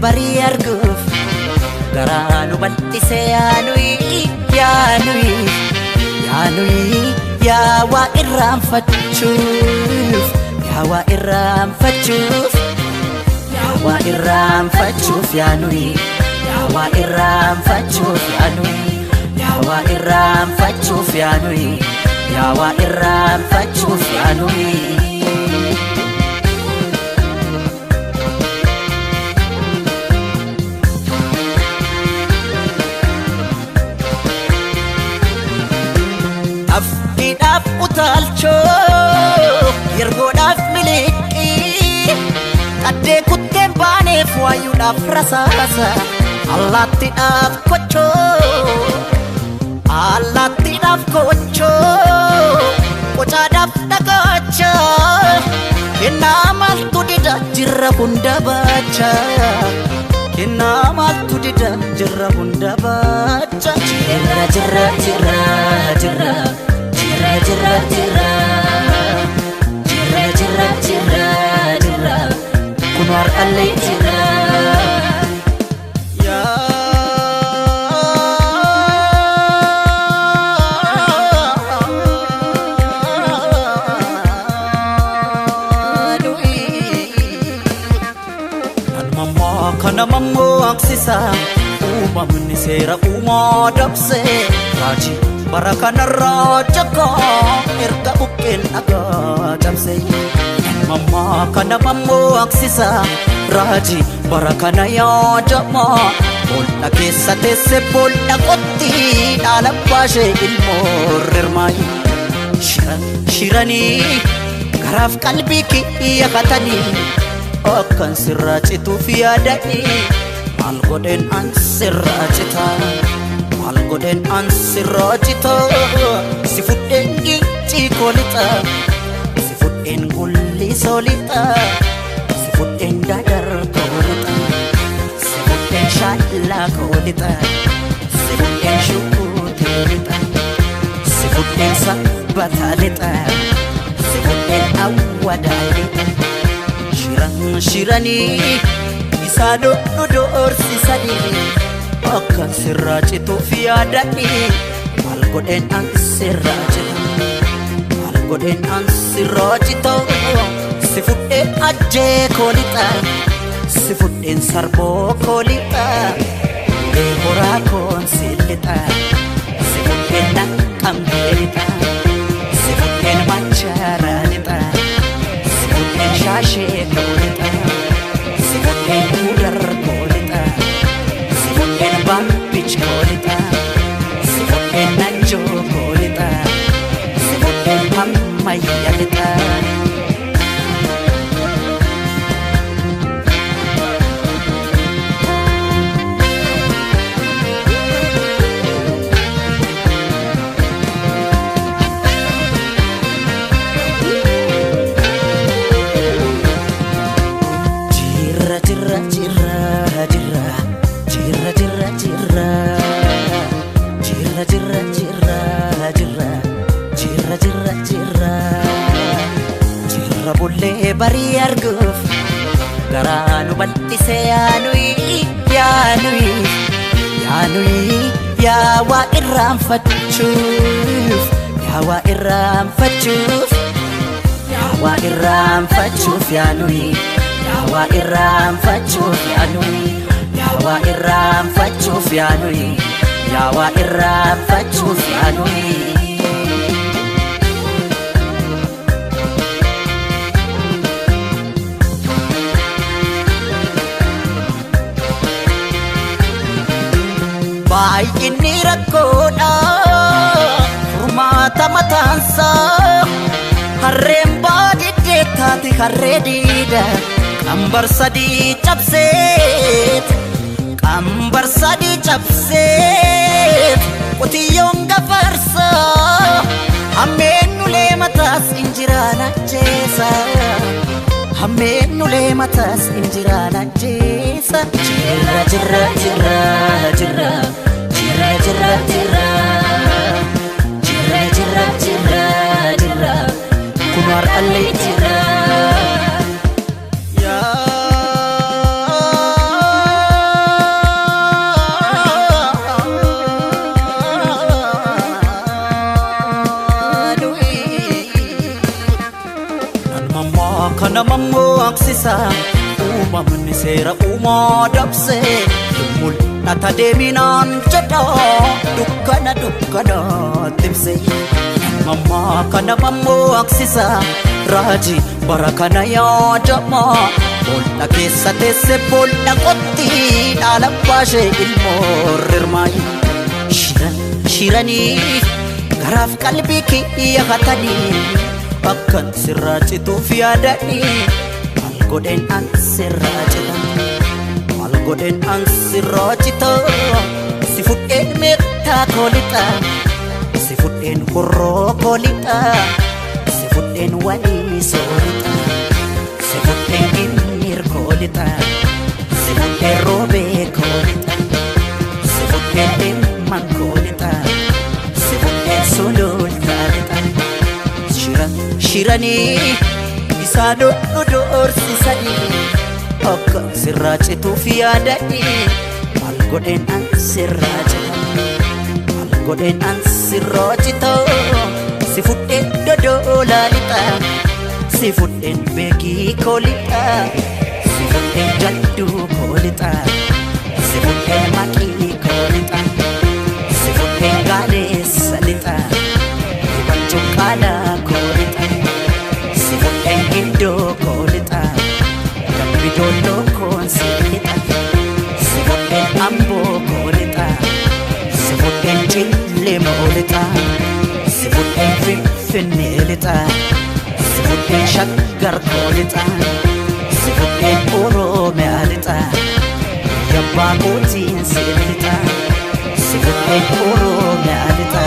Bari arguf garanu bal'ise yaanui yaa waa irraanfachuuf yaanui yaa waa irraanfachuuf yaanui Afidaf utalcho yergodaf miliki kadde kutten baneef wayudaf rasasa allatidaf kocho kochadaf dagacha kennamal tudida jirra hunda bacha kennamal tudida jirra hunda bacha jirra kunar alay jirra ya kana mammo aksisa umamni sera umadapse raji barakana rajaka erga buken aga jamse mamma kana mammo aksisa raji barakana ya jama bolna kesate se bolna kotti dalapashe ilmorrmai shirani garaf qalbi ki yakatani akan sirracitu fiadani malgoden ansirracita sifuden gici kolita sifuden gulli solita sifuden dadar kolita sifuden shalla kolita sifuden shukutelita sifuden sabatalita sifuden awadalita shirani isado dorsisani akan sirracitu fiadani malgoden ansirracita sifuden ajje kolita sifuden sarbo kolita hora konsilita sifuden nakambelita sifuden macharanita sifuden shashe kolita sifuden udar kolita sifuden bampich kolita sifuden najo kolita sifuden hammayalita Bulle bari arguf garanu bal'ise yaanui yaa waa irraanfachuuf yaanui yaa waa irraanfachuuf yaanui baay'inni rakkoodha furmaata mataansaa harreen baadiyyaa taate harree diida qambar sadii cabseet qambar sadii cabseet qotiyyoon gafarsa hammeenulee mataas injiraan ajjeesa hammeenulee mataas injiraan ajjeesa jirra jirra jirra jirra jirra jirra jirra jirra jirra jirra jirra kunar allee jirra kana mammo aksisa uumamni seera uumaa dabse mul'ata deeminaan jedha dukkana timse mamma kana mammo aksisa raajii bara kana yaadama boolda keessa teesse boolda qotti dhaala baashee ilmoo rirmaayi shiranii garaaf qalbii kiyya hatanii akkan sirraa cituuf yaadanii maal godheen an sirraa cita maal godheen an sirraa cita si fudheen meettaa koolixa si fudheen horroo koolixa si fudheen walii soolixa si fudheen innir koolixa si fudheen roobee koolixa si fudheen dhimman koolixa si fudheen sulultaa lixa shiranii isaa dhorsisanii akka sirraa cituuf yaadanii maal godheen an sirraa cita maal godheen an sirraa cita si fudheen dodolaa lixa si fudheen beekii koolixa si fudheen jadduu koolixa si fudheen maqii koolixa si fudheen gaaleessa lixa dibachuun qaalaa koolixa si fudheen gindoo koolixa dambi dolloo koon si lixa si fudheen amboo koolixa si fudheen cillemoo lixa si fudheen finfinnee lixa si fudheen shaggar koolixa si fudheen oromiyaa lixa yabbaa kootiin si lixa si fudheen oromiyaa lixa